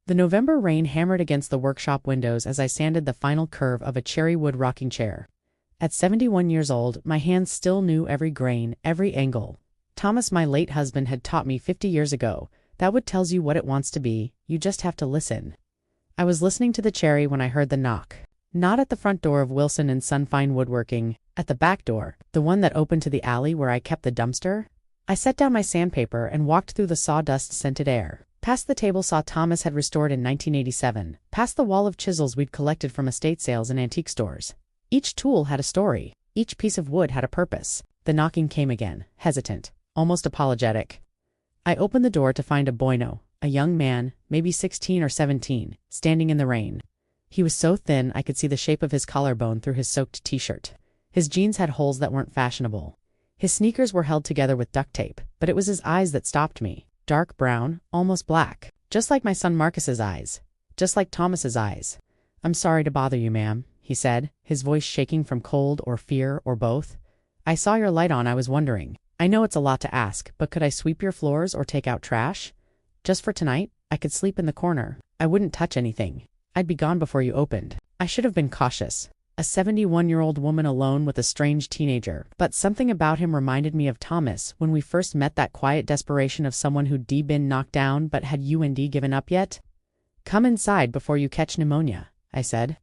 The November rain hammered against the workshop windows as I sanded the final curve of a cherry wood rocking chair. At 71 years old, my hands still knew every grain, every angle. Thomas, my late husband, had taught me 50 years ago, that wood tells you what it wants to be, you just have to listen. I was listening to the cherry when I heard the knock. Not at the front door of Wilson and Son Fine Woodworking, at the back door, the one that opened to the alley where I kept the dumpster. I set down my sandpaper and walked through the sawdust-scented air. Past the table saw Thomas had restored in 1987, past the wall of chisels we'd collected from estate sales and antique stores. Each tool had a story. Each piece of wood had a purpose. The knocking came again, hesitant, almost apologetic. I opened the door to find a bueno, a young man, maybe 16 or 17, standing in the rain. He was so thin I could see the shape of his collarbone through his soaked t-shirt. His jeans had holes that weren't fashionable. His sneakers were held together with duct tape, but it was his eyes that stopped me. Dark brown, almost black, just like my son Marcus's eyes, just like Thomas's eyes. "I'm sorry to bother you, ma'am," he said, his voice shaking from cold or fear or both. "I saw your light on. I was wondering. I know it's a lot to ask, but could I sweep your floors or take out trash? Just for tonight, I could sleep in the corner. I wouldn't touch anything. I'd be gone before you opened." I should have been cautious. A 71-year-old woman alone with a strange teenager, but something about him reminded me of Thomas when we first met, that quiet desperation of someone who'd been knocked down but had given up yet. "Come inside before you catch pneumonia," I said.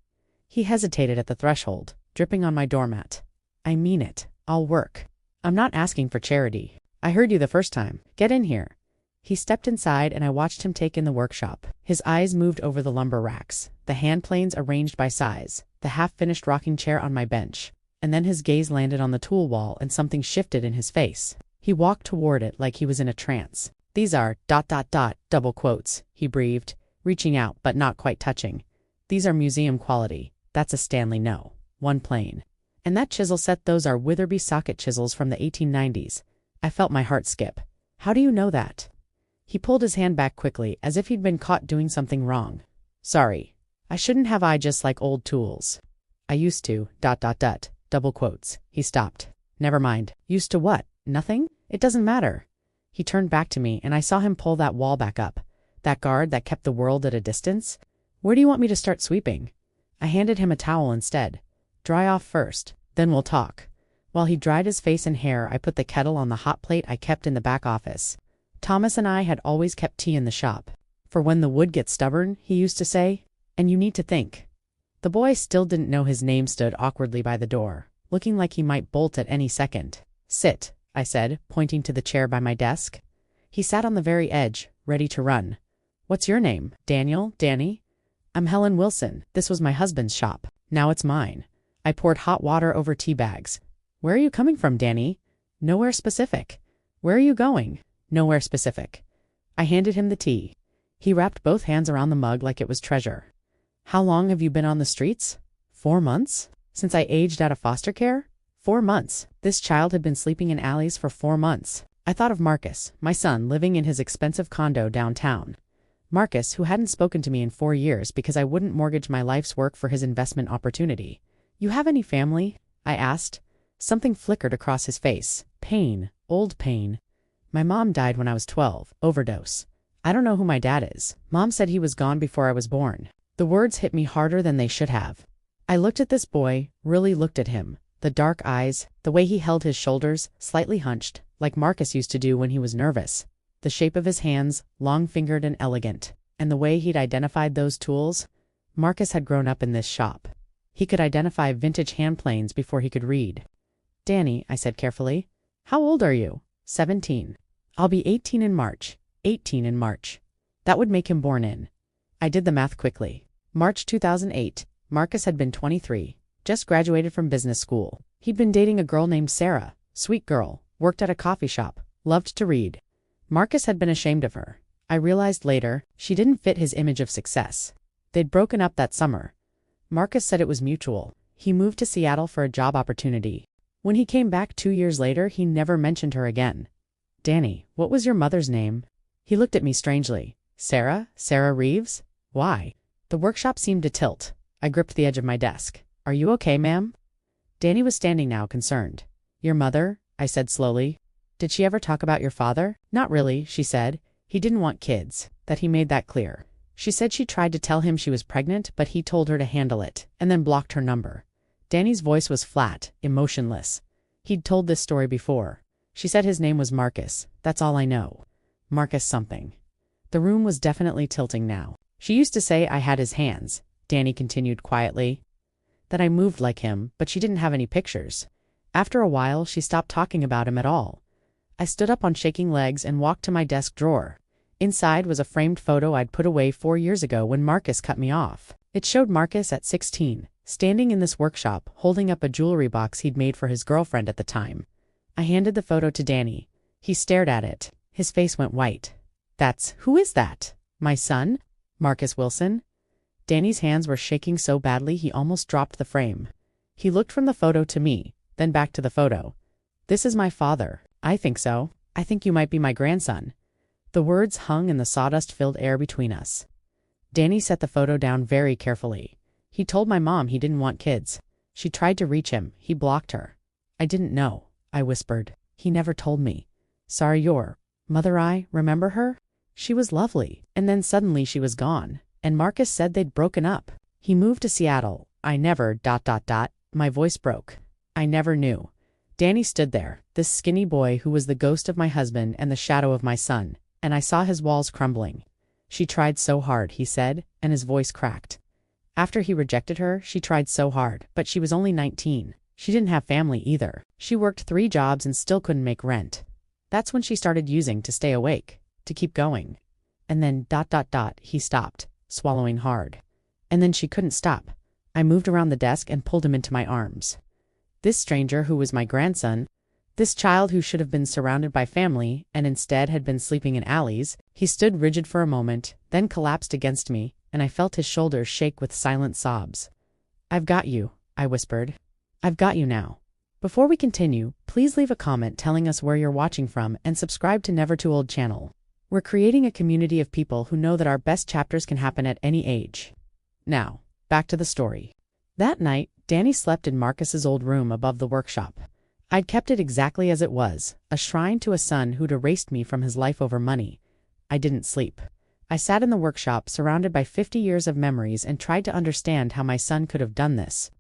He hesitated at the threshold, dripping on my doormat. "I mean it. I'll work. I'm not asking for charity. I heard you the first time. Get in here." He stepped inside and I watched him take in the workshop. His eyes moved over the lumber racks, the hand planes arranged by size, the half-finished rocking chair on my bench, and then his gaze landed on the tool wall and something shifted in his face. He walked toward it like he was in a trance. "These are ... double quotes," he breathed, reaching out but not quite touching. "These are museum quality. That's a Stanley no. One plane. And that chisel set, those are Witherby socket chisels from the 1890s. I felt my heart skip. "How do you know that?" He pulled his hand back quickly, as if he'd been caught doing something wrong. "Sorry. I shouldn't have. I just like old tools. I used to ... double quotes." He stopped. "Never mind. Used to what? Nothing? It doesn't matter." He turned back to me and I saw him pull that wall back up. That guard that kept the world at a distance. "Where do you want me to start sweeping?" I handed him a towel instead. "Dry off first, then we'll talk." While he dried his face and hair, I put the kettle on the hot plate I kept in the back office. Thomas and I had always kept tea in the shop. "For when the wood gets stubborn," he used to say, "and you need to think." The boy still didn't know his name stood awkwardly by the door, looking like he might bolt at any second. "Sit," I said, pointing to the chair by my desk. He sat on the very edge, ready to run. "What's your name? Daniel? Danny?" "I'm Helen Wilson. This was my husband's shop. Now it's mine." I poured hot water over tea bags. "Where are you coming from, Danny?" "Nowhere specific." "Where are you going?" "Nowhere specific." I handed him the tea. He wrapped both hands around the mug like it was treasure. "How long have you been on the streets?" 4 months. "Since I aged out of foster care?" 4 months. This child had been sleeping in alleys for 4 months. I thought of Marcus, my son, living in his expensive condo downtown. Marcus, who hadn't spoken to me in 4 years because I wouldn't mortgage my life's work for his investment opportunity. "You have any family?" I asked. Something flickered across his face. Pain. Old pain. "My mom died when I was 12. Overdose. I don't know who my dad is. Mom said he was gone before I was born." The words hit me harder than they should have. I looked at this boy, really looked at him. The dark eyes, the way he held his shoulders, slightly hunched, like Marcus used to do when he was nervous. The shape of his hands, long-fingered and elegant. And the way he'd identified those tools. Marcus had grown up in this shop. He could identify vintage hand planes before he could read. "Danny," I said carefully, "how old are you?" 17. "I'll be 18 in March. 18 in March. That would make him born in." I did the math quickly. March 2008. Marcus had been 23. Just graduated from business school. He'd been dating a girl named Sarah. Sweet girl. Worked at a coffee shop. Loved to read. Marcus had been ashamed of her. I realized later, she didn't fit his image of success. They'd broken up that summer. Marcus said it was mutual. He moved to Seattle for a job opportunity. When he came back 2 years later, he never mentioned her again. "Danny, what was your mother's name?" He looked at me strangely. "Sarah? Sarah Reeves? Why?" The workshop seemed to tilt. I gripped the edge of my desk. "Are you okay, ma'am?" Danny was standing now, concerned. "Your mother?" I said slowly. "Did she ever talk about your father?" "Not really," she said. "He didn't want kids. That he made that clear." She said she tried to tell him she was pregnant, but he told her to handle it, and then blocked her number. Danny's voice was flat, emotionless. He'd told this story before. She said his name was Marcus. That's all I know. Marcus something. The room was definitely tilting now. She used to say I had his hands, Danny continued quietly. That I moved like him, but she didn't have any pictures. After a while, she stopped talking about him at all. I stood up on shaking legs and walked to my desk drawer. Inside was a framed photo I'd put away 4 years ago when Marcus cut me off. It showed Marcus at 16, standing in this workshop, holding up a jewelry box he'd made for his girlfriend at the time. I handed the photo to Danny. He stared at it. His face went white. Who is that? My son? Marcus Wilson? Danny's hands were shaking so badly he almost dropped the frame. He looked from the photo to me, then back to the photo. This is my father. I think so. I think you might be my grandson. The words hung in the sawdust-filled air between us. Danny set the photo down very carefully. He told my mom he didn't want kids. She tried to reach him. He blocked her. I didn't know, I whispered. He never told me. Sorry, your mother, I remember her? She was lovely, and then suddenly she was gone, and Marcus said they'd broken up. He moved to Seattle. I never, my voice broke. I never knew. Danny stood there, this skinny boy who was the ghost of my husband and the shadow of my son, and I saw his walls crumbling. She tried so hard, he said, and his voice cracked. After he rejected her, she tried so hard, but she was only 19. She didn't have family either. She worked 3 jobs and still couldn't make rent. That's when she started using to stay awake, to keep going. And then he stopped, swallowing hard. And then she couldn't stop. I moved around the desk and pulled him into my arms. This stranger who was my grandson, this child who should have been surrounded by family and instead had been sleeping in alleys, he stood rigid for a moment, then collapsed against me, and I felt his shoulders shake with silent sobs. I've got you, I whispered. I've got you now. Before we continue, please leave a comment telling us where you're watching from and subscribe to Never Too Old channel. We're creating a community of people who know that our best chapters can happen at any age. Now, back to the story. That night, Danny slept in Marcus's old room above the workshop. I'd kept it exactly as it was, a shrine to a son who'd erased me from his life over money. I didn't sleep. I sat in the workshop surrounded by 50 years of memories and tried to understand how my son could have done this.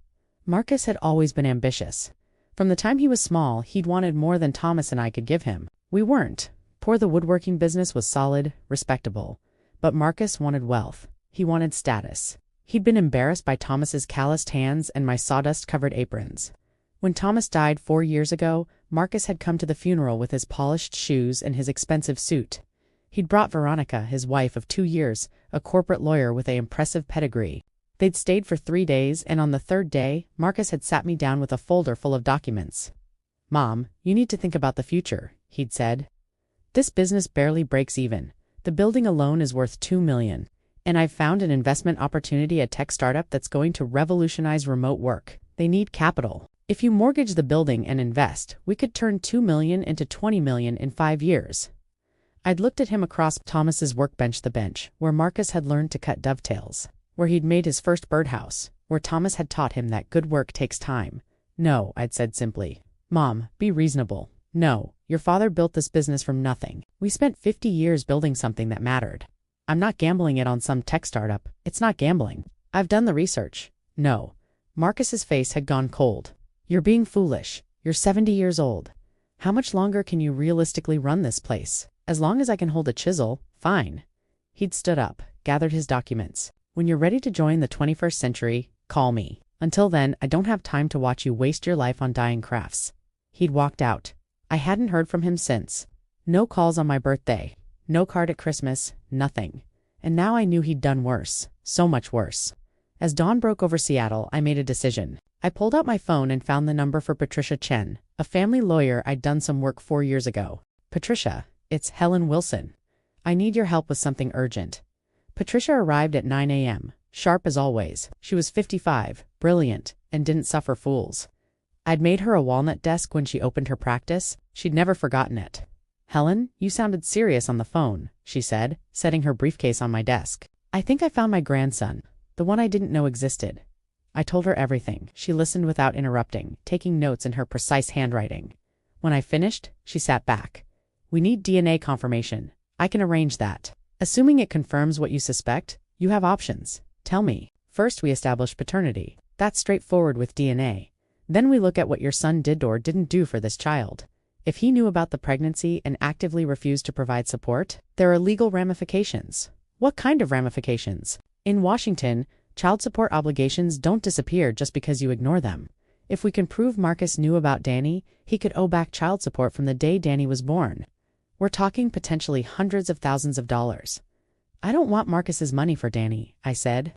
Marcus had always been ambitious. From the time he was small, he'd wanted more than Thomas and I could give him. We weren't. Poor. The woodworking business was solid, respectable. But Marcus wanted wealth. He wanted status. He'd been embarrassed by Thomas's calloused hands and my sawdust-covered aprons. When Thomas died 4 years ago, Marcus had come to the funeral with his polished shoes and his expensive suit. He'd brought Veronica, his wife of 2 years, a corporate lawyer with an impressive pedigree. They'd stayed for 3 days, and on the 3rd day, Marcus had sat me down with a folder full of documents. Mom, you need to think about the future, he'd said. This business barely breaks even. The building alone is worth $2 million. And I've found an investment opportunity, a tech startup that's going to revolutionize remote work. They need capital. If you mortgage the building and invest, we could turn $2 million into $20 million in 5 years. I'd looked at him across Thomas's workbench, the bench, where Marcus had learned to cut dovetails, where he'd made his first birdhouse, where Thomas had taught him that good work takes time. No, I'd said simply. Mom, be reasonable. No, your father built this business from nothing. We spent 50 years building something that mattered. I'm not gambling it on some tech startup. It's not gambling. I've done the research. No. Marcus's face had gone cold. You're being foolish. You're 70 years old. How much longer can you realistically run this place? As long as I can hold a chisel, fine. He'd stood up, gathered his documents. When you're ready to join the 21st century, call me. Until then, I don't have time to watch you waste your life on dying crafts. He'd walked out. I hadn't heard from him since. No calls on my birthday. No card at Christmas, nothing. And now I knew he'd done worse, so much worse. As dawn broke over Seattle, I made a decision. I pulled out my phone and found the number for Patricia Chen, a family lawyer I'd done some work 4 years ago. Patricia, it's Helen Wilson. I need your help with something urgent. Patricia arrived at 9 a.m., sharp as always. She was 55, brilliant, and didn't suffer fools. I'd made her a walnut desk when she opened her practice. She'd never forgotten it. Helen, you sounded serious on the phone, she said, setting her briefcase on my desk. I think I found my grandson, the one I didn't know existed. I told her everything. She listened without interrupting, taking notes in her precise handwriting. When I finished, she sat back. We need DNA confirmation. I can arrange that. Assuming it confirms what you suspect, You have options. Tell me. First, we establish paternity. That's straightforward with DNA. Then we look at what your son did or didn't do for this child. If he knew about the pregnancy and actively refused to provide support, there are legal ramifications. What kind of ramifications? In Washington, child support obligations don't disappear just because you ignore them. If we can prove Marcus knew about Danny, he could owe back child support from the day Danny was born. We're talking potentially hundreds of thousands of dollars. I don't want Marcus's money for Danny, I said.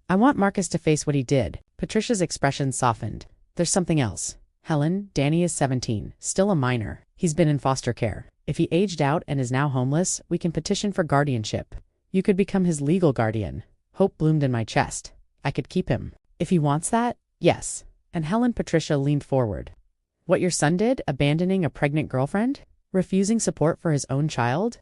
I want Marcus to face what he did. Patricia's expression softened. There's something else. Helen, Danny is 17, still a minor. He's been in foster care. If he aged out and is now homeless, we can petition for guardianship. You could become his legal guardian. Hope bloomed in my chest. I could keep him. If he wants that, yes. And Patricia leaned forward. What your son did, abandoning a pregnant girlfriend? Refusing support for his own child?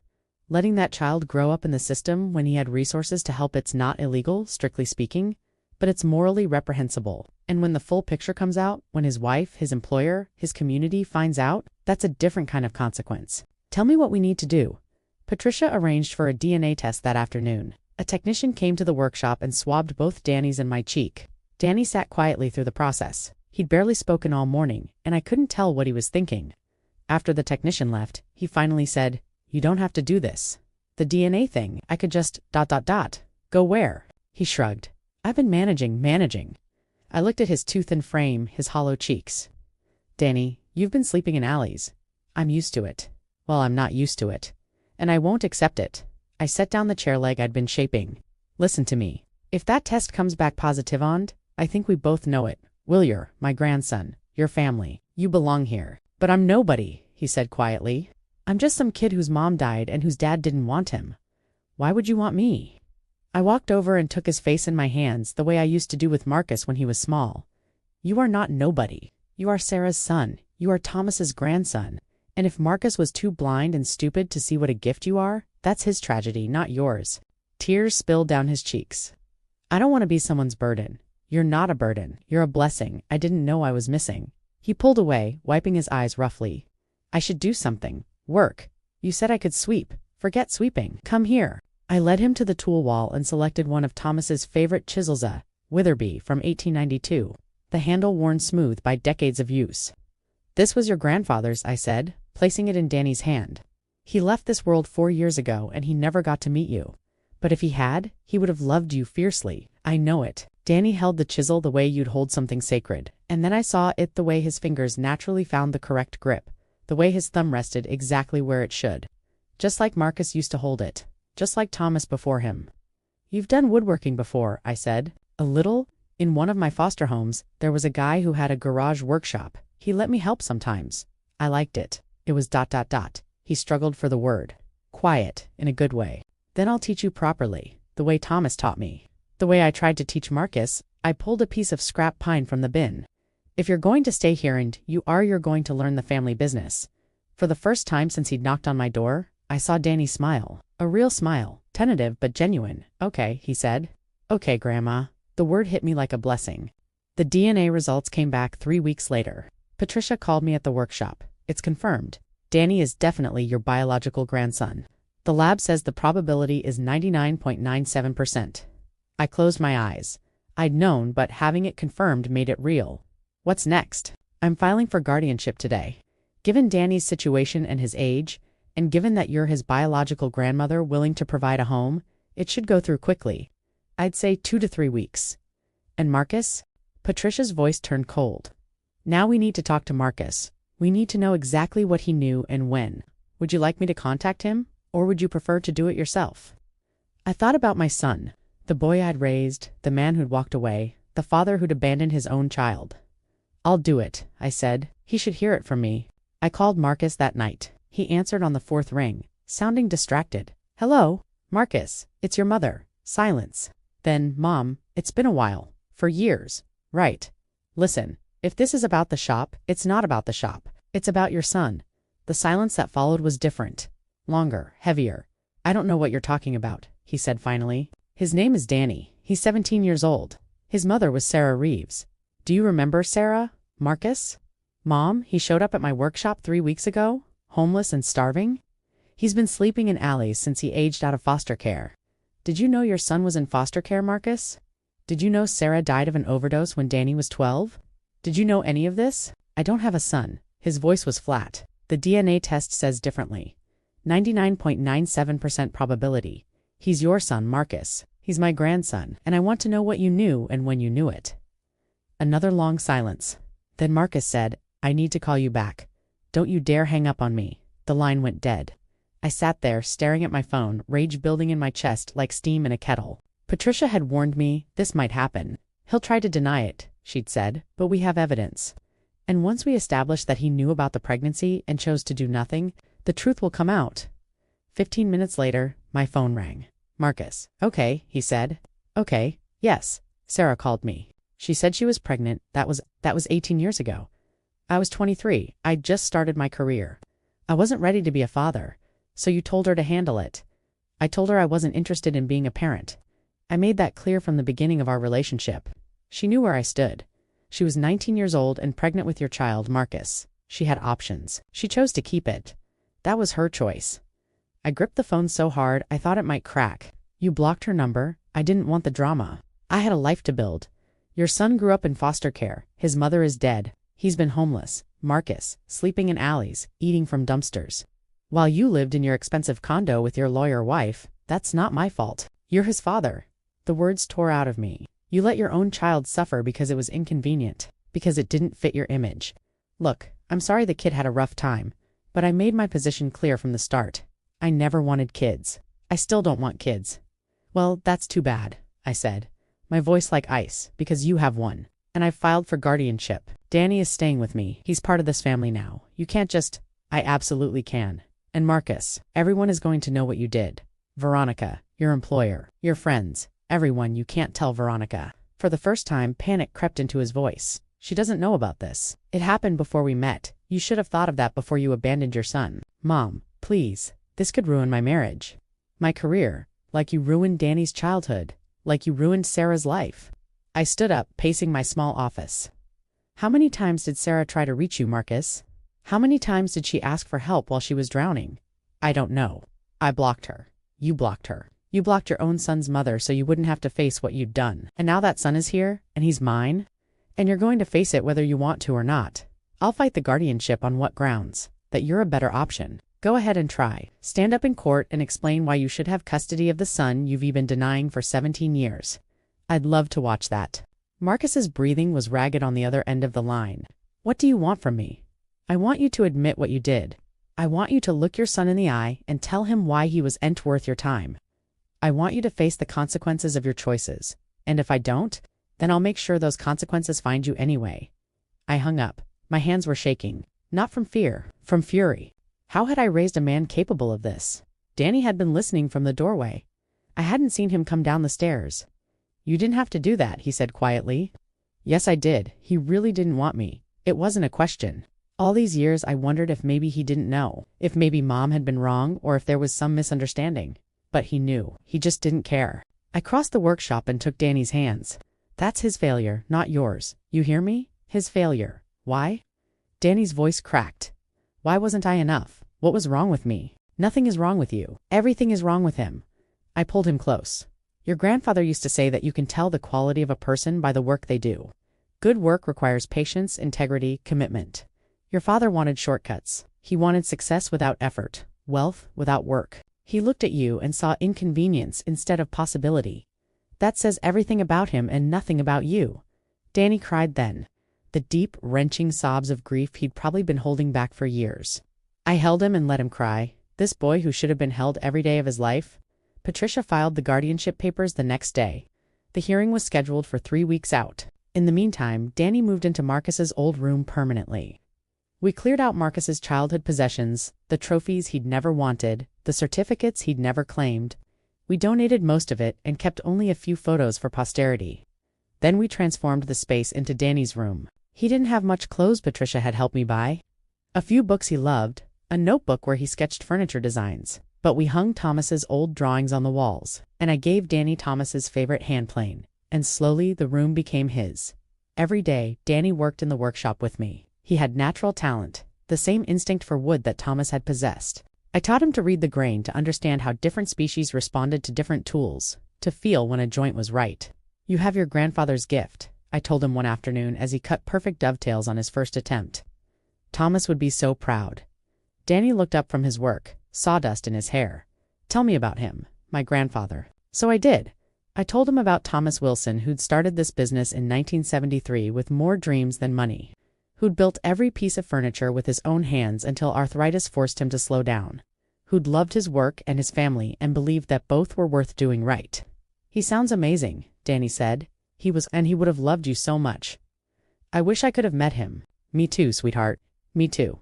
Letting that child grow up in the system when he had resources to help? It's not illegal, strictly speaking, but it's morally reprehensible. And when the full picture comes out, when his wife, his employer, his community finds out, that's a different kind of consequence. Tell me what we need to do. Patricia arranged for a DNA test that afternoon. A technician came to the workshop and swabbed both Danny's and my cheek. Danny sat quietly through the process. He'd barely spoken all morning, and I couldn't tell what he was thinking. After the technician left, he finally said, "You don't have to do this. The DNA thing, I could just ... Go where?" He shrugged. "I've been managing. I looked at his tooth-and frame, his hollow cheeks. "Danny, you've been sleeping in alleys. I'm used to it. Well, I'm not used to it. And I won't accept it." I set down the chair leg I'd been shaping. "Listen to me. If that test comes back positive on, I think we both know it. Willier, my grandson, your family, you belong here. But I'm nobody," he said quietly. "I'm just some kid whose mom died and whose dad didn't want him. Why would you want me?" I walked over and took his face in my hands the way I used to do with Marcus when he was small. "You are not nobody. You are Sarah's son. You are Thomas's grandson. And if Marcus was too blind and stupid to see what a gift you are, that's his tragedy, not yours." Tears spilled down his cheeks. "I don't want to be someone's burden. You're not a burden. You're a blessing I didn't know I was missing." He pulled away, wiping his eyes roughly. "I should do something. Work. You said I could sweep. Forget sweeping. Come here." I led him to the tool wall and selected one of Thomas's favorite chisels, a Witherby from 1892, the handle worn smooth by decades of use. "This was your grandfather's," I said, placing it in Danny's hand. "He left this world 4 years ago and he never got to meet you. But if he had, he would have loved you fiercely. I know it." Danny held the chisel the way you'd hold something sacred, and then I saw it the way his fingers naturally found the correct grip, the way his thumb rested exactly where it should. Just like Marcus used to hold it. Just like Thomas before him. "You've done woodworking before," I said. "A little? In one of my foster homes, there was a guy who had a garage workshop. He let me help sometimes. I liked it. It was ... He struggled for the word. "Quiet, in a good way. Then I'll teach you properly, the way Thomas taught me. The way I tried to teach Marcus." I pulled a piece of scrap pine from the bin. "If you're going to stay here and you're going to learn the family business." For the first time since he'd knocked on my door, I saw Danny smile. A real smile, tentative but genuine. "Okay," he said. "Okay, Grandma." The word hit me like a blessing. The DNA results came back 3 weeks later. Patricia called me at the workshop. "It's confirmed. Danny is definitely your biological grandson. The lab says the probability is 99.97%. I closed my eyes. I'd known, but having it confirmed made it real. What's next? I'm filing for guardianship today. Given Danny's situation and his age, and given that you're his biological grandmother willing to provide a home, it should go through quickly. I'd say 2 to 3 weeks. And Marcus?" Patricia's voice turned cold. "Now we need to talk to Marcus. We need to know exactly what he knew and when. Would you like me to contact him, or would you prefer to do it yourself?" I thought about my son, the boy I'd raised, the man who'd walked away, the father who'd abandoned his own child. "I'll do it," I said. "He should hear it from me." I called Marcus that night. He answered on the 4th ring, sounding distracted. "Hello? Marcus, it's your mother." Silence. Then, "Mom, it's been a while. For years." "Right. Listen, if this is about the shop, it's not about the shop. It's about your son." The silence that followed was different. Longer, heavier. "I don't know what you're talking about," he said finally. "His name is Danny. He's 17 years old. His mother was Sarah Reeves. Do you remember Sarah? Marcus? Mom, he showed up at my workshop 3 weeks ago, homeless and starving. He's been sleeping in alleys since he aged out of foster care. Did you know your son was in foster care, Marcus? Did you know Sarah died of an overdose when Danny was 12? Did you know any of this? I don't have a son. His voice was flat. The DNA test says differently. 99.97% probability. He's your son, Marcus. He's my grandson, and I want to know what you knew and when you knew it. Another long silence. Then Marcus said, I need to call you back. Don't you dare hang up on me. The line went dead. I sat there, staring at my phone, rage building in my chest like steam in a kettle. Patricia had warned me this might happen. He'll try to deny it, she'd said, but we have evidence. And once we establish that he knew about the pregnancy and chose to do nothing, the truth will come out. 15 minutes later, my phone rang. Marcus. Okay, he said. Okay, yes. Sarah called me. She said she was pregnant. That was 18 years ago. I was 23. I'd just started my career. I wasn't ready to be a father. So you told her to handle it. I told her I wasn't interested in being a parent. I made that clear from the beginning of our relationship. She knew where I stood. She was 19 years old and pregnant with your child, Marcus. She had options. She chose to keep it. That was her choice. I gripped the phone so hard I thought it might crack. You blocked her number. I didn't want the drama. I had a life to build. Your son grew up in foster care. His mother is dead. He's been homeless. Marcus, sleeping in alleys, eating from dumpsters. While you lived in your expensive condo with your lawyer wife, that's not my fault. You're his father. The words tore out of me. You let your own child suffer because it was inconvenient, because it didn't fit your image. Look, I'm sorry the kid had a rough time, but I made my position clear from the start. I never wanted kids. I still don't want kids. Well, that's too bad, I said, my voice like ice, because you have one. And I've filed for guardianship. Danny is staying with me. He's part of this family now. You can't just... I absolutely can. And Marcus, everyone is going to know what you did. Veronica, your employer, your friends, everyone. You can't tell Veronica. For the first time, panic crept into his voice. She doesn't know about this. It happened before we met. You should have thought of that before you abandoned your son. Mom, please. This could ruin my marriage. My career. Like you ruined Danny's childhood. Like you ruined Sarah's life. I stood up, pacing my small office. How many times did Sarah try to reach you, Marcus? How many times did she ask for help while she was drowning? I don't know. I blocked her. You blocked her. You blocked your own son's mother so you wouldn't have to face what you'd done. And now that son is here, and he's mine, and you're going to face it whether you want to or not. I'll fight the guardianship on what grounds? That you're a better option. Go ahead and try. Stand up in court and explain why you should have custody of the son you've been denying for 17 years. I'd love to watch that. Marcus's breathing was ragged on the other end of the line. What do you want from me? I want you to admit what you did. I want you to look your son in the eye and tell him why he was ain't worth your time. I want you to face the consequences of your choices. And if I don't, then I'll make sure those consequences find you anyway. I hung up. My hands were shaking. Not from fear, from fury. How had I raised a man capable of this? Danny had been listening from the doorway. I hadn't seen him come down the stairs. You didn't have to do that, he said quietly. Yes, I did. He really didn't want me. It wasn't a question. All these years I wondered if maybe he didn't know, if maybe Mom had been wrong or if there was some misunderstanding. But he knew. He just didn't care. I crossed the workshop and took Danny's hands. That's his failure, not yours. You hear me? His failure. Why? Danny's voice cracked. Why wasn't I enough? What was wrong with me? Nothing is wrong with you. Everything is wrong with him. I pulled him close. Your grandfather used to say that you can tell the quality of a person by the work they do. Good work requires patience, integrity, commitment. Your father wanted shortcuts. He wanted success without effort, wealth without work. He looked at you and saw inconvenience instead of possibility. That says everything about him and nothing about you. Danny cried then. The deep, wrenching sobs of grief he'd probably been holding back for years. I held him and let him cry. This boy who should have been held every day of his life. Patricia filed the guardianship papers the next day. The hearing was scheduled for 3 weeks out. In the meantime, Danny moved into Marcus's old room permanently. We cleared out Marcus's childhood possessions, the trophies he'd never wanted, the certificates he'd never claimed. We donated most of it and kept only a few photos for posterity. Then we transformed the space into Danny's room. He didn't have much clothes Patricia had helped me buy. A few books he loved, a notebook where he sketched furniture designs. But we hung Thomas's old drawings on the walls, and I gave Danny Thomas's favorite hand plane, and slowly the room became his. Every day, Danny worked in the workshop with me. He had natural talent, the same instinct for wood that Thomas had possessed. I taught him to read the grain, to understand how different species responded to different tools, to feel when a joint was right. You have your grandfather's gift, I told him one afternoon as he cut perfect dovetails on his first attempt. Thomas would be so proud. Danny looked up from his work, sawdust in his hair. Tell me about him, my grandfather. So I did. I told him about Thomas Wilson, who'd started this business in 1973 with more dreams than money, who'd built every piece of furniture with his own hands until arthritis forced him to slow down, who'd loved his work and his family and believed that both were worth doing right. He sounds amazing, Danny said. He would have loved you so much. I wish I could have met him. Me too, sweetheart. Me too.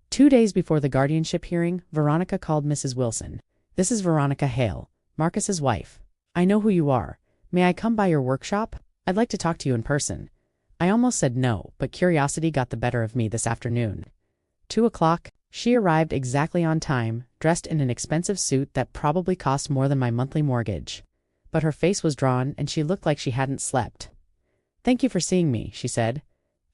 2 days before the guardianship hearing, Veronica called Mrs. Wilson. This is Veronica Hale, Marcus's wife. I know who you are. May I come by your workshop? I'd like to talk to you in person. I almost said no, but curiosity got the better of me this afternoon. 2:00, she arrived exactly on time, dressed in an expensive suit that probably cost more than my monthly mortgage. But her face was drawn and she looked like she hadn't slept. Thank you for seeing me, she said.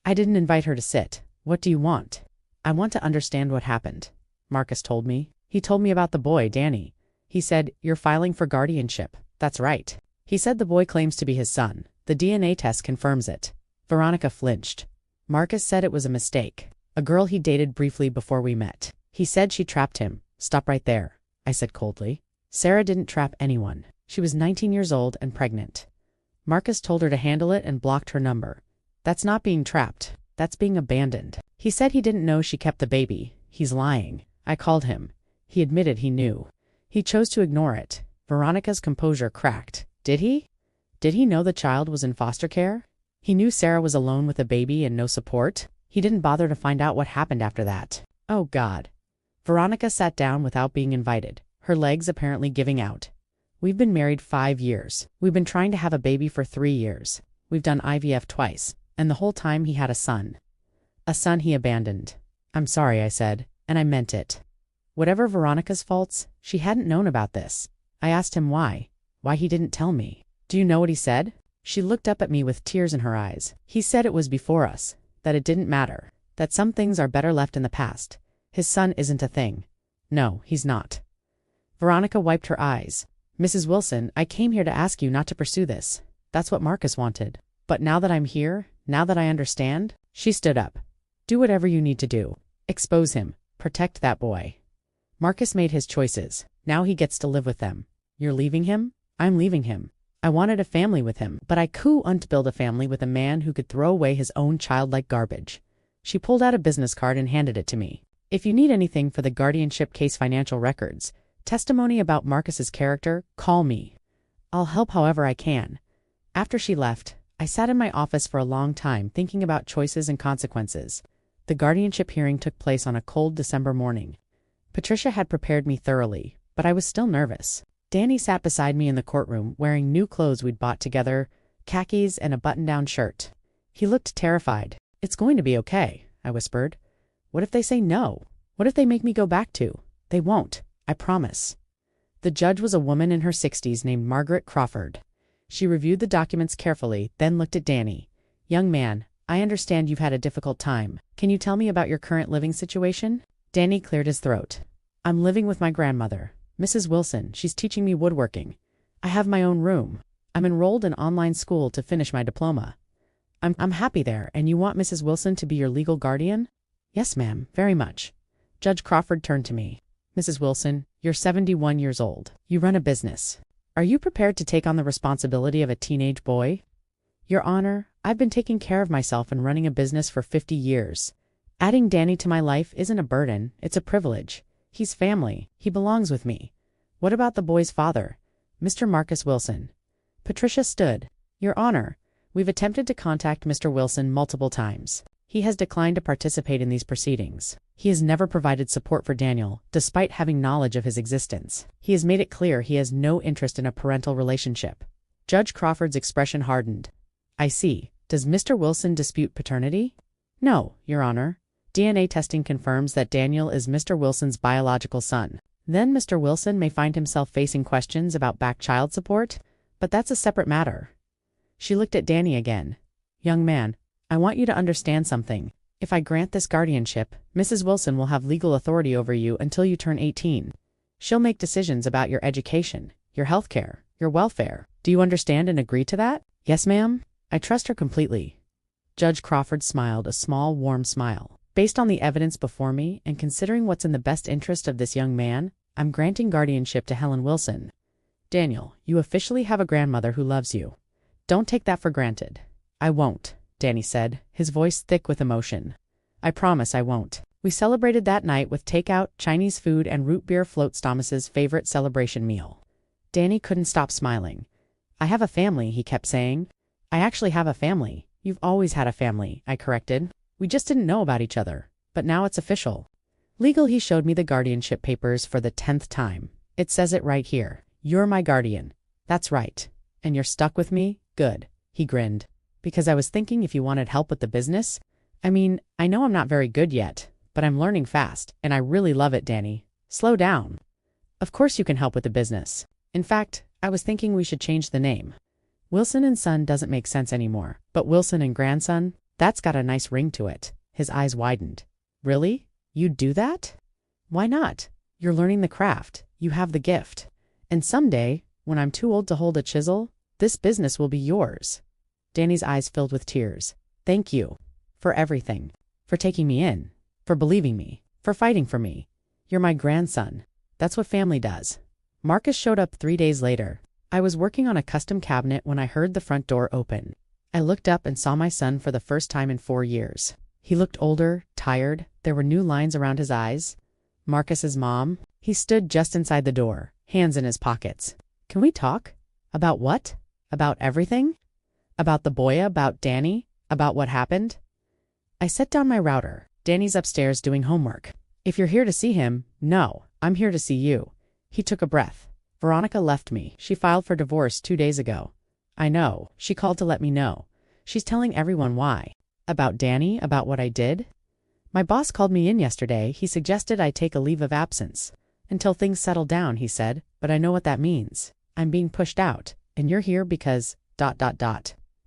I didn't invite her to sit. What do you want? I want to understand what happened. Marcus told me. He told me about the boy, Danny. He said, you're filing for guardianship. That's right. He said the boy claims to be his son. The DNA test confirms it. Veronica flinched. Marcus said it was a mistake. A girl he dated briefly before we met. He said she trapped him. Stop right there, I said coldly. Sarah didn't trap anyone. She was 19 years old and pregnant. Marcus told her to handle it and blocked her number. That's not being trapped. That's being abandoned. He said he didn't know she kept the baby. He's lying. I called him. He admitted he knew. He chose to ignore it. Veronica's composure cracked. Did he? Did he know the child was in foster care? He knew Sarah was alone with a baby and no support? He didn't bother to find out what happened after that. Oh God. Veronica sat down without being invited, her legs apparently giving out. We've been married 5 years. We've been trying to have a baby for 3 years. We've done IVF twice, and the whole time he had a son. A son he abandoned. I'm sorry, I said, and I meant it. Whatever Veronica's faults, she hadn't known about this. I asked him why he didn't tell me. Do you know what he said? She looked up at me with tears in her eyes. He said it was before us, that it didn't matter, that some things are better left in the past. His son isn't a thing. No, he's not. Veronica wiped her eyes. Mrs. Wilson, I came here to ask you not to pursue this. That's what Marcus wanted. But now that I'm here, now that I understand, she stood up. Do whatever you need to do. Expose him. Protect that boy. Marcus made his choices. Now he gets to live with them. You're leaving him? I'm leaving him. I wanted a family with him, but I couldn't build a family with a man who could throw away his own child like garbage. She pulled out a business card and handed it to me. If you need anything for the guardianship case, financial records, testimony about Marcus's character, call me. I'll help however I can. After she left, I sat in my office for a long time thinking about choices and consequences. The guardianship hearing took place on a cold December morning. Patricia had prepared me thoroughly, but I was still nervous. Danny sat beside me in the courtroom wearing new clothes we'd bought together, khakis and a button-down shirt. He looked terrified. It's going to be okay, I whispered. What if they say no? What if they make me go back to? They won't, I promise. The judge was a woman in her 60s named Margaret Crawford. She reviewed the documents carefully, then looked at Danny. Young man, I understand you've had a difficult time. Can you tell me about your current living situation? Danny cleared his throat. I'm living with my grandmother, Mrs. Wilson. She's teaching me woodworking. I have my own room. I'm enrolled in online school to finish my diploma. I'm happy there, and you want Mrs. Wilson to be your legal guardian? Yes, ma'am, very much. Judge Crawford turned to me. Mrs. Wilson, you're 71 years old. You run a business. Are you prepared to take on the responsibility of a teenage boy? Your Honor, I've been taking care of myself and running a business for 50 years. Adding Danny to my life isn't a burden, it's a privilege. He's family. He belongs with me. What about the boy's father, Mr. Marcus Wilson? Patricia stood. Your Honor, we've attempted to contact Mr. Wilson multiple times. He has declined to participate in these proceedings. He has never provided support for Daniel, despite having knowledge of his existence. He has made it clear he has no interest in a parental relationship. Judge Crawford's expression hardened. I see. Does Mr. Wilson dispute paternity? No, Your Honor. DNA testing confirms that Daniel is Mr. Wilson's biological son. Then Mr. Wilson may find himself facing questions about back child support, but that's a separate matter. She looked at Danny again. Young man, I want you to understand something. If I grant this guardianship, Mrs. Wilson will have legal authority over you until you turn 18. She'll make decisions about your education, your health care, your welfare. Do you understand and agree to that? Yes, ma'am. I trust her completely. Judge Crawford smiled a small, warm smile. Based on the evidence before me and considering what's in the best interest of this young man, I'm granting guardianship to Helen Wilson. Daniel, you officially have a grandmother who loves you. Don't take that for granted. I won't, Danny said, his voice thick with emotion. I promise I won't. We celebrated that night with takeout, Chinese food, and root beer floats, Thomas's favorite celebration meal. Danny couldn't stop smiling. I have a family, he kept saying. I actually have a family. You've always had a family, I corrected. We just didn't know about each other. But now it's official. Legal. He showed me the guardianship papers for the 10th time. It says it right here. You're my guardian. That's right. And you're stuck with me? Good. He grinned. Because I was thinking if you wanted help with the business. I mean, I know I'm not very good yet, but I'm learning fast, and I really love it, Danny. Slow down. Of course you can help with the business. In fact, I was thinking we should change the name. Wilson and Son doesn't make sense anymore, but Wilson and Grandson, that's got a nice ring to it. His eyes widened. Really? You'd do that? Why not? You're learning the craft. You have the gift. And someday, when I'm too old to hold a chisel, this business will be yours. Danny's eyes filled with tears. Thank you. For everything. For taking me in. For believing me. For fighting for me. You're my grandson. That's what family does. Marcus showed up 3 days later. I was working on a custom cabinet when I heard the front door open. I looked up and saw my son for the first time in 4 years. He looked older, tired. There were new lines around his eyes. Marcus's mom. He stood just inside the door, hands in his pockets. Can we talk? About what? About everything? About the boy, about Danny, about what happened? I set down my router. Danny's upstairs doing homework. If you're here to see him, no, I'm here to see you. He took a breath. Veronica left me. She filed for divorce 2 days ago. I know. She called to let me know. She's telling everyone why. About Danny, about what I did? My boss called me in yesterday. He suggested I take a leave of absence. Until things settle down, he said, but I know what that means. I'm being pushed out, and you're here because...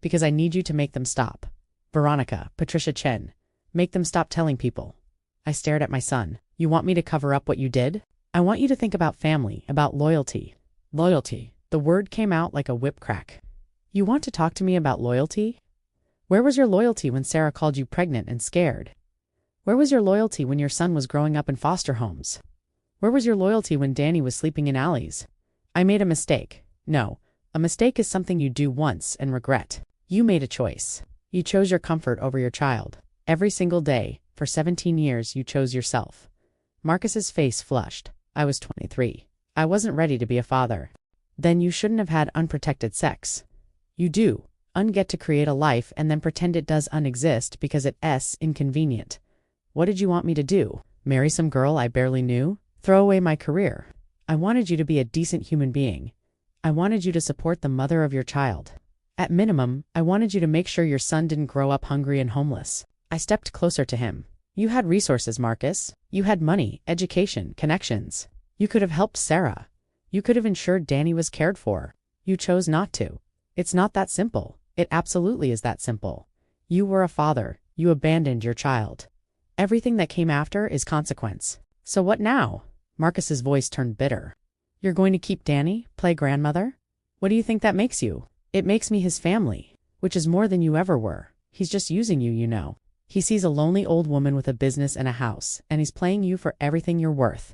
Because I need you to make them stop. Veronica, Patricia Chen. Make them stop telling people. I stared at my son. You want me to cover up what you did? I want you to think about family, about loyalty. Loyalty. The word came out like a whip crack. You want to talk to me about loyalty? Where was your loyalty when Sarah called you pregnant and scared? Where was your loyalty when your son was growing up in foster homes? Where was your loyalty when Danny was sleeping in alleys? I made a mistake. No, a mistake is something you do once and regret. You made a choice. You chose your comfort over your child. Every single day, for 17 years, you chose yourself. Marcus's face flushed. I was 23. I wasn't ready to be a father. Then you shouldn't have had unprotected sex. You do. Get to create a life and then pretend it does unexist because it's inconvenient. What did you want me to do? Marry some girl I barely knew? Throw away my career? I wanted you to be a decent human being. I wanted you to support the mother of your child. At minimum, I wanted you to make sure your son didn't grow up hungry and homeless. I stepped closer to him. You had resources, Marcus. You had money, education, connections. You could have helped Sarah. You could have ensured Danny was cared for. You chose not to. It's not that simple. It absolutely is that simple. You were a father. You abandoned your child. Everything that came after is consequence. So what now? Marcus's voice turned bitter. You're going to keep Danny, play grandmother? What do you think that makes you? It makes me his family, which is more than you ever were. He's just using you, you know. He sees a lonely old woman with a business and a house, and he's playing you for everything you're worth.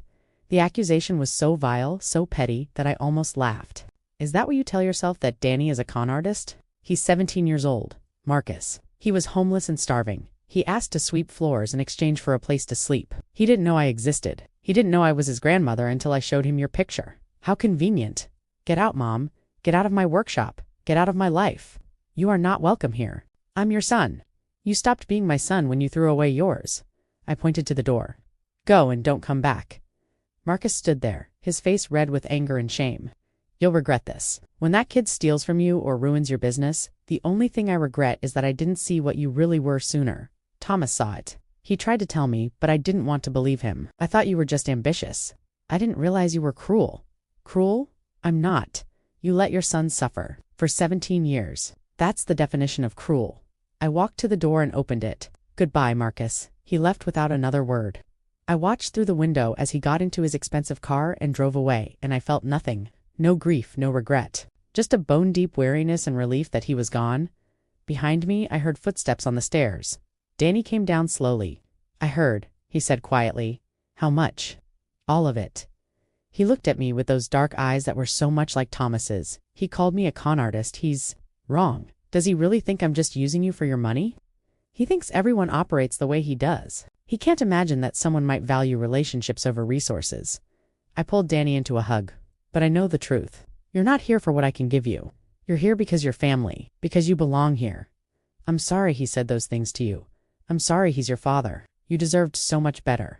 The accusation was so vile, so petty, that I almost laughed. Is that what you tell yourself, that Danny is a con artist? He's 17 years old. Marcus. He was homeless and starving. He asked to sweep floors in exchange for a place to sleep. He didn't know I existed. He didn't know I was his grandmother until I showed him your picture. How convenient. Get out, Mom. Get out of my workshop. Get out of my life. You are not welcome here. I'm your son. You stopped being my son when you threw away yours. I pointed to the door. Go and don't come back. Marcus stood there, his face red with anger and shame. You'll regret this. When that kid steals from you or ruins your business, the only thing I regret is that I didn't see what you really were sooner. Thomas saw it. He tried to tell me, but I didn't want to believe him. I thought you were just ambitious. I didn't realize you were cruel. Cruel? I'm not. You let your son suffer. For 17 years. That's the definition of cruel. I walked to the door and opened it. Goodbye, Marcus. He left without another word. I watched through the window as he got into his expensive car and drove away, and I felt nothing. No grief, no regret. Just a bone-deep weariness and relief that he was gone. Behind me, I heard footsteps on the stairs. Danny came down slowly. I heard, he said quietly. How much? All of it. He looked at me with those dark eyes that were so much like Thomas's. He called me a con artist. He's wrong. Does he really think I'm just using you for your money? He thinks everyone operates the way he does. He can't imagine that someone might value relationships over resources. I pulled Danny into a hug. But I know the truth. You're not here for what I can give you. You're here because you're family, because you belong here. I'm sorry he said those things to you. I'm sorry he's your father. You deserved so much better.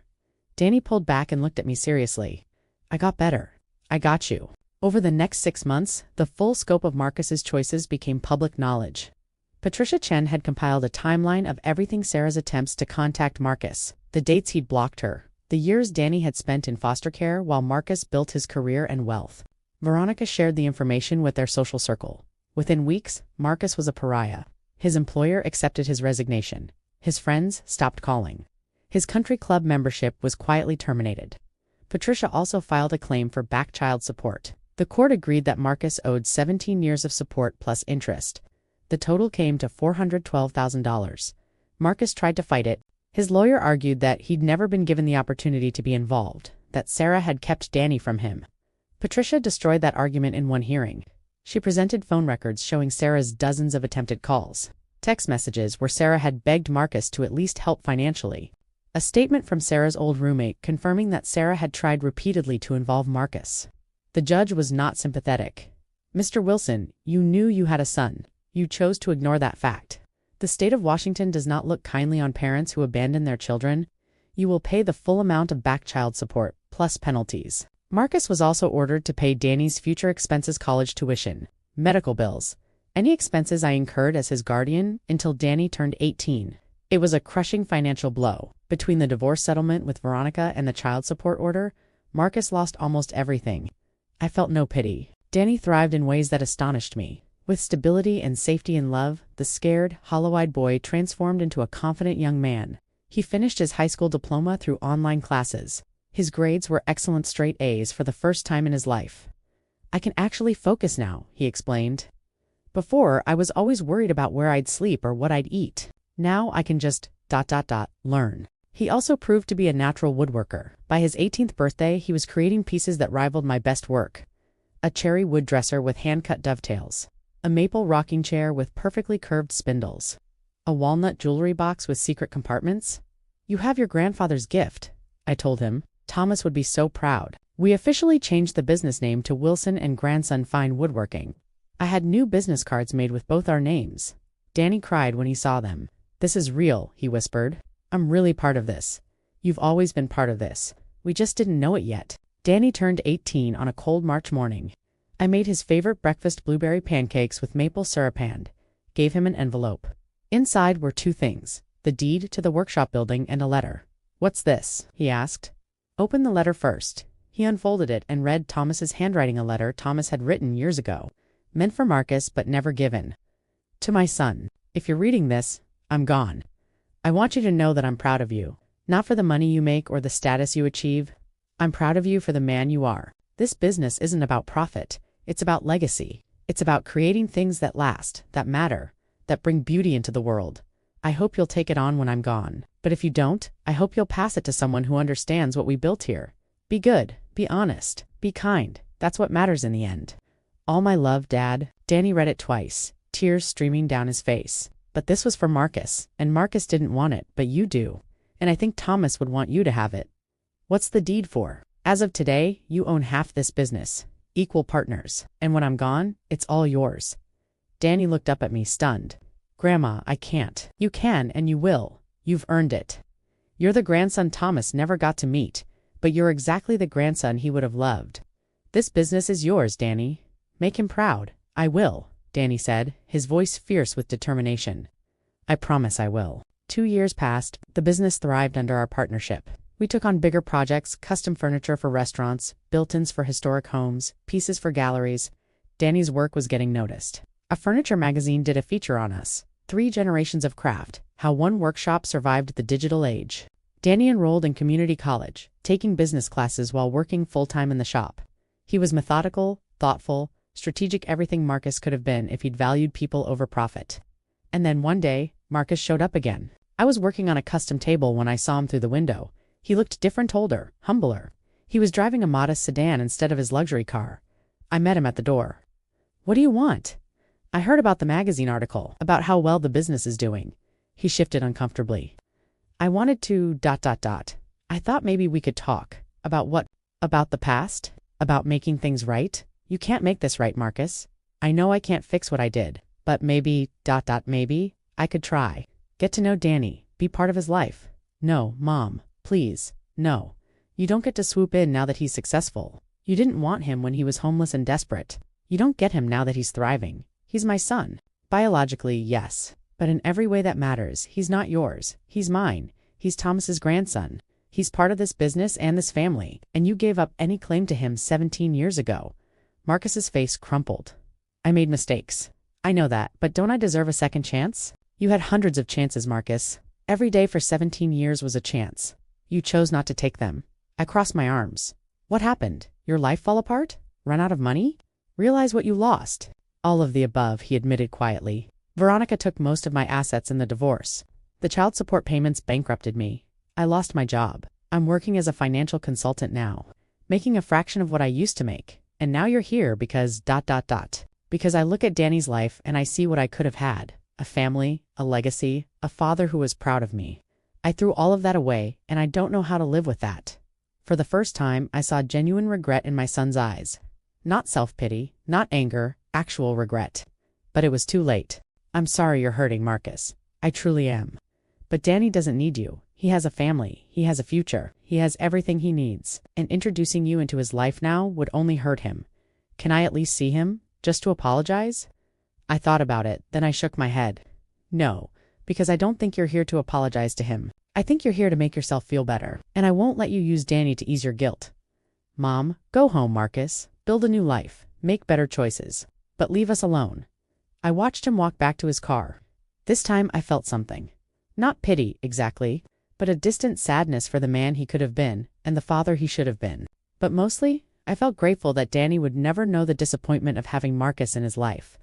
Danny pulled back and looked at me seriously. I got better. I got you. Over the next 6 months, the full scope of Marcus's choices became public knowledge. Patricia Chen had compiled a timeline of everything Sarah's attempts to contact Marcus, the dates he'd blocked her, the years Danny had spent in foster care while Marcus built his career and wealth. Veronica shared the information with their social circle. Within weeks, Marcus was a pariah. His employer accepted his resignation. His friends stopped calling. His country club membership was quietly terminated. Patricia also filed a claim for back child support. The court agreed that Marcus owed 17 years of support plus interest. The total came to $412,000. Marcus tried to fight it. His lawyer argued that he'd never been given the opportunity to be involved, that Sarah had kept Danny from him. Patricia destroyed that argument in one hearing. She presented phone records showing Sarah's dozens of attempted calls, text messages where Sarah had begged Marcus to at least help financially, a statement from Sarah's old roommate confirming that Sarah had tried repeatedly to involve Marcus. The judge was not sympathetic. Mr. Wilson, you knew you had a son. You chose to ignore that fact. The state of Washington does not look kindly on parents who abandon their children. You will pay the full amount of back child support, plus penalties. Marcus was also ordered to pay Danny's future expenses, college tuition, medical bills, any expenses I incurred as his guardian until Danny turned 18. It was a crushing financial blow. Between the divorce settlement with Veronica and the child support order, Marcus lost almost everything. I felt no pity. Danny thrived in ways that astonished me. With stability and safety in love, the scared, hollow-eyed boy transformed into a confident young man. He finished his high school diploma through online classes. His grades were excellent straight A's for the first time in his life. I can actually focus now, he explained. Before, I was always worried about where I'd sleep or what I'd eat. Now I can just ... learn. He also proved to be a natural woodworker. By his 18th birthday, he was creating pieces that rivaled my best work. A cherry wood dresser with hand-cut dovetails. A maple rocking chair with perfectly curved spindles. A walnut jewelry box with secret compartments. You have your grandfather's gift, I told him. Thomas would be so proud. We officially changed the business name to Wilson and Grandson Fine Woodworking. I had new business cards made with both our names. Danny cried when he saw them. This is real, he whispered. I'm really part of this. You've always been part of this. We just didn't know it yet. Danny turned 18 on a cold March morning. I made his favorite breakfast blueberry pancakes with maple syrup and gave him an envelope. Inside were 2 things, the deed to the workshop building and a letter. What's this? He asked. Open the letter first. He unfolded it and read Thomas's handwriting, a letter Thomas had written years ago, meant for Marcus but never given. To my son, if you're reading this, I'm gone. I want you to know that I'm proud of you, not for the money you make or the status you achieve. I'm proud of you for the man you are. This business isn't about profit. It's about legacy. It's about creating things that last, that matter, that bring beauty into the world. I hope you'll take it on when I'm gone. But if you don't, I hope you'll pass it to someone who understands what we built here. Be good, be honest, be kind. That's what matters in the end. All my love, Dad. Danny read it twice, tears streaming down his face. But this was for Marcus, and Marcus didn't want it, but you do. And I think Thomas would want you to have it. What's the deed for? As of today, you own half this business. Equal partners. And when I'm gone, it's all yours. Danny looked up at me, stunned. Grandma, I can't. You can and you will. You've earned it. You're the grandson Thomas never got to meet, but you're exactly the grandson he would have loved. This business is yours, Danny. Make him proud. I will, Danny said, his voice fierce with determination. I promise I will. 2 years passed. The business thrived under our partnership. We took on bigger projects, custom furniture for restaurants, built-ins for historic homes, pieces for galleries. Danny's work was getting noticed. A furniture magazine did a feature on us. 3 generations of craft, How one workshop survived the digital age. Danny enrolled in community college, taking business classes while working full-time in the shop. He was methodical, thoughtful, strategic, everything Marcus could have been if he'd valued people over profit. And then one day, Marcus showed up again. I was working on a custom table when I saw him through the window. He looked different, older, humbler. He was driving a modest sedan instead of his luxury car. I met him at the door. "What do you want?" "I heard about the magazine article, about how well the business is doing." He shifted uncomfortably. "I wanted to... I thought maybe we could talk." "About what?" "About the past? About making things right?" "You can't make this right, Marcus. I know I can't fix what I did, but maybe... maybe I could try. Get to know Danny, be part of his life." "No, Mom, please, no. You don't get to swoop in now that he's successful. You didn't want him when he was homeless and desperate. You don't get him now that he's thriving. He's my son. Biologically, yes. But in every way that matters, he's not yours. He's mine. He's Thomas's grandson. He's part of this business and this family, and you gave up any claim to him 17 years ago." Marcus's face crumpled. "I made mistakes. I know that, but don't I deserve a second chance?" "You had hundreds of chances, Marcus. Every day for 17 years was a chance. You chose not to take them." I crossed my arms. "What happened? Your life fall apart? Run out of money? Realize what you lost?" "All of the above," he admitted quietly. "Veronica took most of my assets in the divorce. The child support payments bankrupted me. I lost my job. I'm working as a financial consultant now, making a fraction of what I used to make. And now you're here because... Because I look at Danny's life and I see what I could have had. A family, a legacy, a father who was proud of me. I threw all of that away, and I don't know how to live with that." For the first time, I saw genuine regret in my son's eyes. Not self-pity, not anger, actual regret. But it was too late. "I'm sorry you're hurting, Marcus. I truly am. But Danny doesn't need you. He has a family. He has a future. He has everything he needs. And introducing you into his life now would only hurt him. Can I at least see him, just to apologize?" I thought about it, then I shook my head. "No, because I don't think you're here to apologize to him. I think you're here to make yourself feel better, and I won't let you use Danny to ease your guilt. Mom, go home, Marcus. Build a new life. Make better choices. But leave us alone." I watched him walk back to his car. This time I felt something. Not pity, exactly, but a distant sadness for the man he could have been and the father he should have been. But mostly, I felt grateful that Danny would never know the disappointment of having Marcus in his life.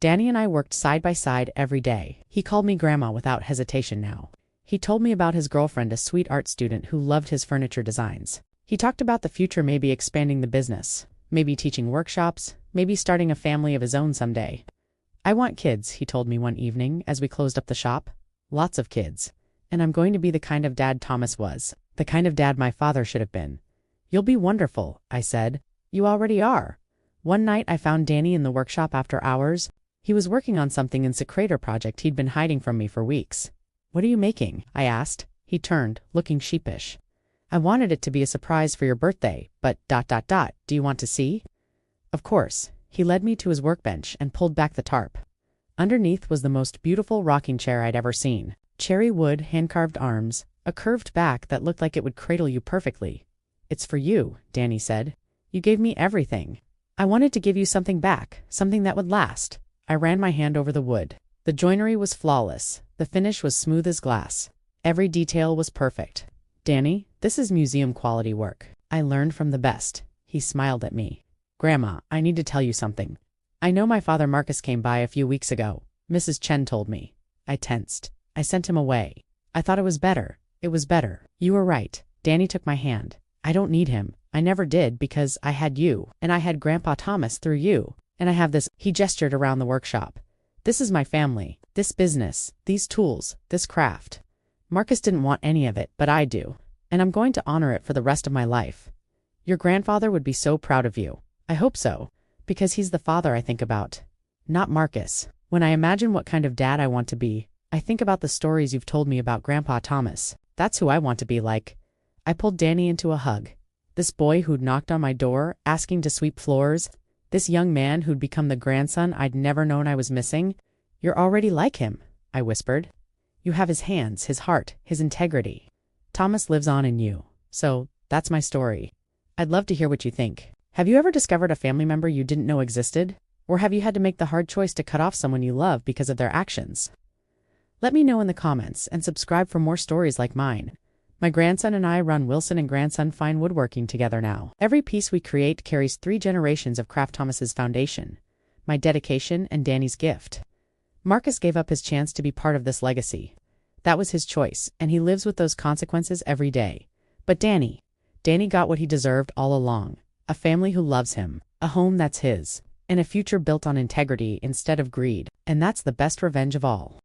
Danny and I worked side by side every day. He called me Grandma without hesitation now. He told me about his girlfriend, a sweet art student who loved his furniture designs. He talked about the future, maybe expanding the business, maybe teaching workshops, maybe starting a family of his own someday. "I want kids," he told me one evening as we closed up the shop. "Lots of kids. And I'm going to be the kind of dad Thomas was, the kind of dad my father should have been." "You'll be wonderful," I said. "You already are." One night I found Danny in the workshop after hours. He was working on something in Secretor project he'd been hiding from me for weeks. "What are you making?" I asked. He turned, looking sheepish. "I wanted it to be a surprise for your birthday, but... Do you want to see?" Of course. He led me to his workbench and pulled back the tarp. Underneath was the most beautiful rocking chair I'd ever seen. Cherry wood, hand-carved arms, a curved back that looked like it would cradle you perfectly. "It's for you," Danny said. "You gave me everything. I wanted to give you something back, something that would last." I ran my hand over the wood. The joinery was flawless. The finish was smooth as glass. Every detail was perfect. "Danny, this is museum-quality work. I learned from the best." He smiled at me. "Grandma, I need to tell you something. I know my father Marcus came by a few weeks ago. Mrs. Chen told me." I tensed. I sent him away. I thought it was better. It was better. "You were right." Danny took my hand. "I don't need him. I never did because I had you, and I had Grandpa Thomas through you. And I have this." He gestured around the workshop. "This is my family, this business, these tools, this craft. Marcus didn't want any of it, but I do. And I'm going to honor it for the rest of my life. Your grandfather would be so proud of you. I hope so, because he's the father I think about. Not Marcus. When I imagine what kind of dad I want to be, I think about the stories you've told me about Grandpa Thomas. That's who I want to be like." I pulled Danny into a hug. This boy who'd knocked on my door, asking to sweep floors. This young man who'd become the grandson I'd never known I was missing. "You're already like him," I whispered. "You have his hands, his heart, his integrity. Thomas lives on in you. So, that's my story. I'd love to hear what you think. Have you ever discovered a family member you didn't know existed? Or have you had to make the hard choice to cut off someone you love because of their actions?" Let me know in the comments and subscribe for more stories like mine. My grandson and I run Wilson and Grandson Fine Woodworking together now. Every piece we create carries 3 generations of Craft Thomas's foundation, my dedication and Danny's gift. Marcus gave up his chance to be part of this legacy. That was his choice, and he lives with those consequences every day. But Danny got what he deserved all along. A family who loves him, a home that's his, and a future built on integrity instead of greed. And that's the best revenge of all.